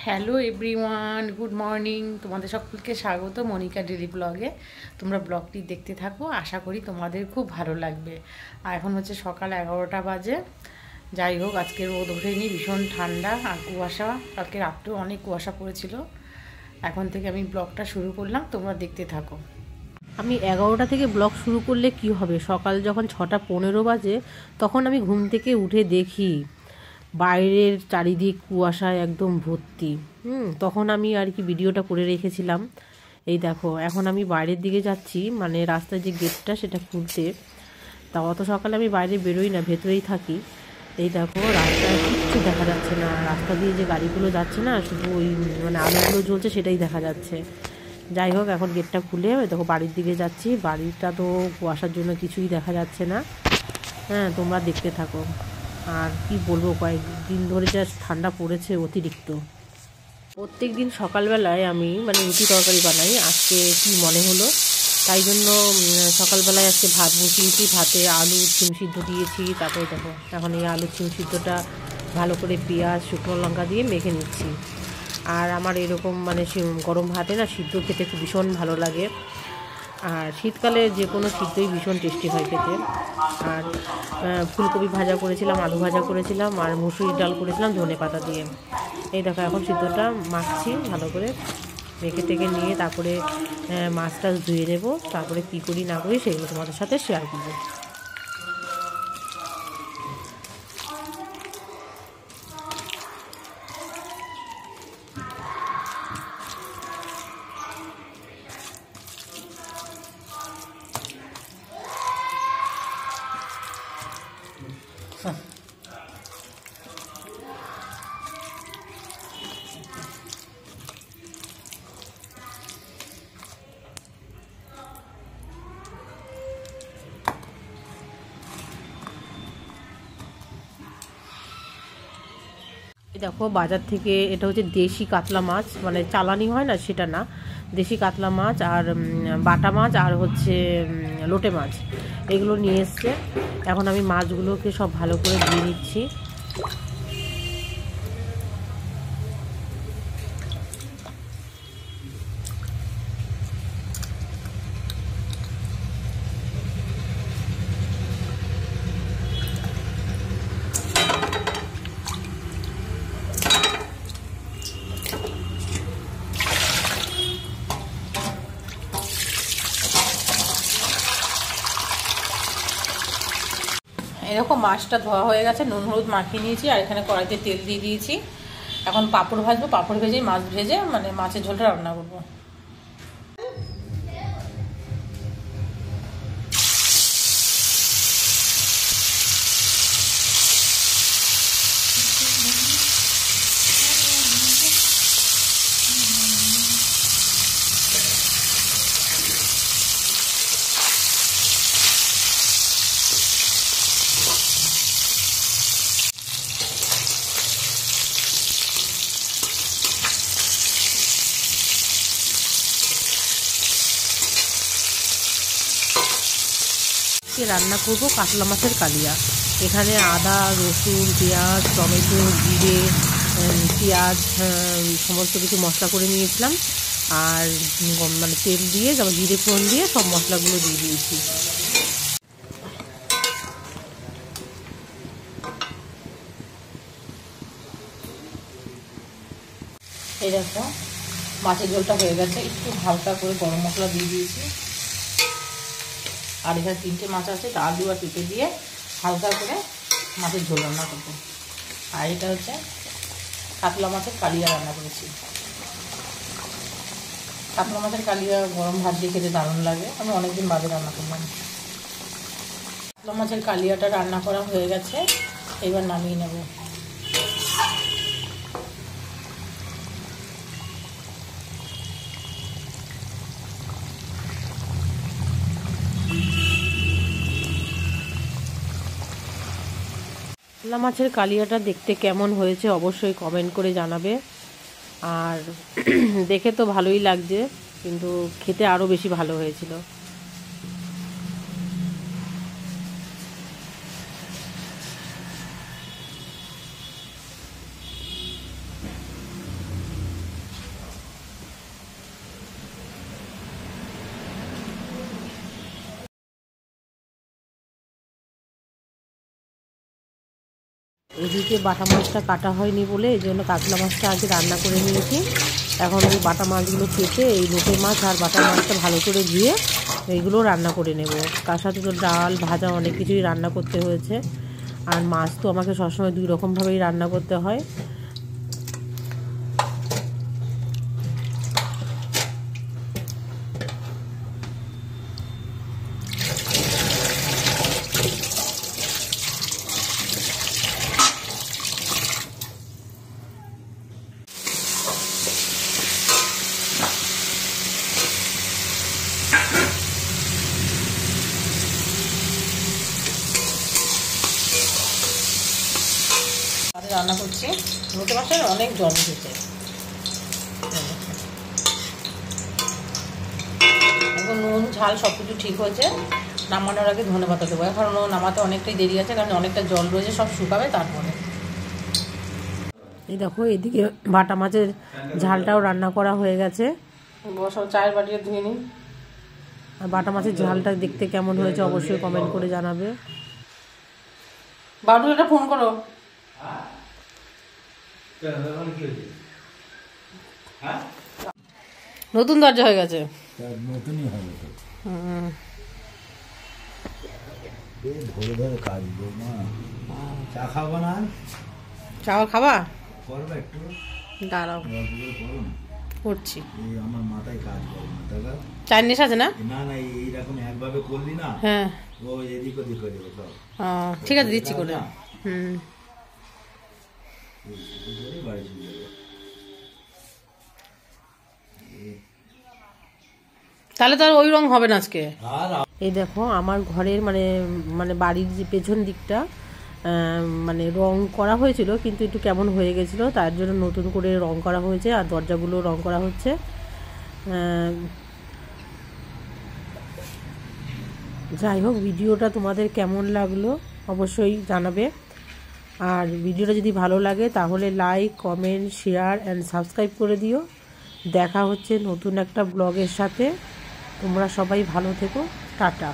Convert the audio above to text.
Hello everyone, good morning. তোমাদের সকলকে স্বাগত মনিকা ডেলি ব্লগে। তোমরা ব্লগটি দেখতে থাকো, আশা করি তোমাদের খুব ভালো লাগবে। আর এখন হচ্ছে সকাল 11টা বাজে। যাই হোক, আজকে রোদ ওঠেনি, ভীষণ ঠান্ডা আর কুয়াশা। কালকে রাত্রেও অনেক কুয়াশা পড়েছিল। এখন থেকে আমি ব্লগটা শুরু করলাম, তোমরা দেখতে থাকো। আমি 11টা থেকে ব্লগ শুরু করলে কি হবে, সকাল যখন 6টা 15 বাজে তখন আমি ঘুম থেকে উঠে দেখি বাইরের চারিদিক কুয়াশায় একদম ভর্তি। তখন আমি আর কি ভিডিওটা করে রেখেছিলাম। এই দেখো, এখন আমি বাইরের দিকে যাচ্ছি, মানে রাস্তার যে গেটটা সেটা খুলতে। তা অত সকালে আমি বাইরে বেরোই না, ভেতরেই থাকি। এই দেখো, রাস্তায় কিচ্ছু দেখা যাচ্ছে না, রাস্তা দিয়ে যে গাড়িগুলো যাচ্ছে না, শুধু ওই মানে আলোগুলো জ্বলছে সেটাই দেখা যাচ্ছে। যাই হোক, এখন গেটটা খুলে দেখো বাড়ির দিকে যাচ্ছি। বাড়িটা তো কুয়াশার জন্য কিছুই দেখা যাচ্ছে না। হ্যাঁ, তোমরা দেখতে থাকো। আর কি বলবো, কয়েকদিন ধরে যা ঠান্ডা পড়েছে অতিরিক্ত। প্রত্যেক দিন সকালবেলায় আমি মানে রুটি তরকারি বানাই। আজকে কি মনে হলো, তাই জন্য সকালবেলায় আজকে ভাত বসিয়েছি। ভাতে আলু সিম সিদ্ধ দিয়েছি। তারপরে দেখো, এখন এই আলু সিম সিদ্ধটা ভালো করে পেঁয়াজ শুকনো লঙ্কা দিয়ে মেখে নিচ্ছি। আর আমার এরকম মানে গরম ভাতে না সিদ্ধ খেতে খুব ভীষণ ভালো লাগে। আর শীতকালে যে কোনো সিদ্ধই ভীষণ টেস্টি হয় খেতে। আর ফুলকপি ভাজা করেছিলাম, আলু ভাজা করেছিলাম, আর মুসুরির ডাল করেছিলাম ধনে পাতা দিয়ে। এই দেখো, এখন সিদ্ধটা মাখছি ভালো করে, মেখে টেকে নিয়ে তারপরে মাছটা ধুয়ে নেবো। তারপরে কী করি না করি সেগুলো তোমাদের সাথে শেয়ার করবো। দেখো, বাজার থেকে এটা হচ্ছে দেশি কাতলা মাছ, মানে চালানি হয় না সেটা না, দেশি কাতলা মাছ আর বাটা মাছ আর হচ্ছে লোটে মাছ, এগুলো নিয়ে এসছে। এখন আমি মাছগুলোকে সব ভালো করে ধুয়ে নিচ্ছি। এরকম মাছটা ধোয়া হয়ে গেছে, নুন হলুদ মাখিয়ে নিয়েছি। আর এখানে কড়াইতে তেল দিয়ে দিয়েছি। এখন পাঁপড় ভাজবো, পাঁপড় ভেজেই মাছ ভেজে মানে মাছের ঝোলটা রান্না করবো। রান্না করব কাতলা মাছের কালিয়া। এখানে আদা রসুন পেঁয়াজ টমেটো জিরে পেঁয়াজ সমস্ত কিছু মশলা করে নিয়েছিলাম। আর মানে তেল দিয়ে তারপর জিরে ফোড়ন দিয়ে সব মশলাগুলো দিয়ে দিয়েছি। এই দেখো, মাছের ঝোলটা হয়ে গেছে। একটু হালকা করে গরম মশলা দিয়ে দিয়েছি। আর এখানে 3টে মাছ আছে, আলু আর পেঁপে দিয়ে হালকা করে মাছের ঝোল রান্না করবো। আর এটা হচ্ছে কাতলা মাছের কালিয়া রান্না করেছি। কাতলা মাছের কালিয়া গরম ভাত দিয়ে খেতে দারুণ লাগে। আমি অনেকদিন বাদে রান্না করলাম। কাতলা মাছের কালিয়াটা রান্না করা হয়ে গেছে, এবার নামিয়ে নেব। কাতলা মাছের কালিয়াটা দেখতে কেমন হয়েছে অবশ্যই কমেন্ট করে জানাবে। আর দেখে তো ভালোই লাগছে, কিন্তু খেতে আরও বেশি ভালো হয়েছিল। এদিকে বাটা মাছটা কাটা হয়নি বলে এই জন্য কাতলা মাছটা আগে রান্না করে নিয়েছি। এখন ওই বাটা মাছগুলো কেটে এই লোটে মাছ আর বাটা মাছটা ভালো করে ধুয়ে এইগুলো রান্না করে নেব। তার সাথে তো ডাল ভাজা অনেক কিছুই রান্না করতে হয়েছে। আর মাছ তো আমাকে সবসময় 2 রকমভাবেই রান্না করতে হয়। রান্না করছি লোটে মাছের অনেক জল উঠেছে, একদম নুন ঝাল সব কিছু ঠিক হয়েছে। নামানোর আগে ধনেপাতা দেবো, এখন নামাতে অনেকটাই দেরি আছে কারণ অনেকটা জল রয়েছে, সব শুকাবে তারপরে। এই দেখো এদিকে বাটা মাছের ঝালটাও রান্না করা হয়ে গেছে। সব চায়ের বাটিতে ধুয়ে নিই। আর বাটা মাছের ঝালটা দেখতে কেমন হয়েছে অবশ্যই কমেন্ট করে জানাবে। বাবু একটা ফোন করো। নতুন দরজা হয়ে গেছে, নতুনই হবে তো। ধরে ধরে কাজ মা, চা খাবো না? চা খাবা? করবে একটু দাঁড়াও করো না, করছি। এই আমার মাথায় কাজ করে মাথাটা। চায়ের নেশা আছে না? না না, এইরকম একভাবে করলি না, হ্যাঁ ও এদিক ওদিক করে দেবো সব। ঠিক আছে দিচ্ছি করে। বাড়ি চলে যাবো। তাহলে তো আর ওই রং হবে না আজকে। আর এই দেখো আমার ঘরের মানে মানে বাড়ির যে পেছন দিকটা মানে রং করা হয়েছিল কিন্তু একটু কেমন হয়ে গেছিলো, তার জন্য নতুন করে রং করা হয়েছে আর দরজাগুলো রং করা হচ্ছে। যাই হোক, ভিডিওটা তোমাদের কেমন লাগলো অবশ্যই জানাবে। আর ভিডিওটা যদি ভালো লাগে তাহলে like comment share and subscribe করে দিও। দেখা হচ্ছে নতুন একটা ব্লগের সাথে। তোমরা সবাই ভালো থেকো, টাটা।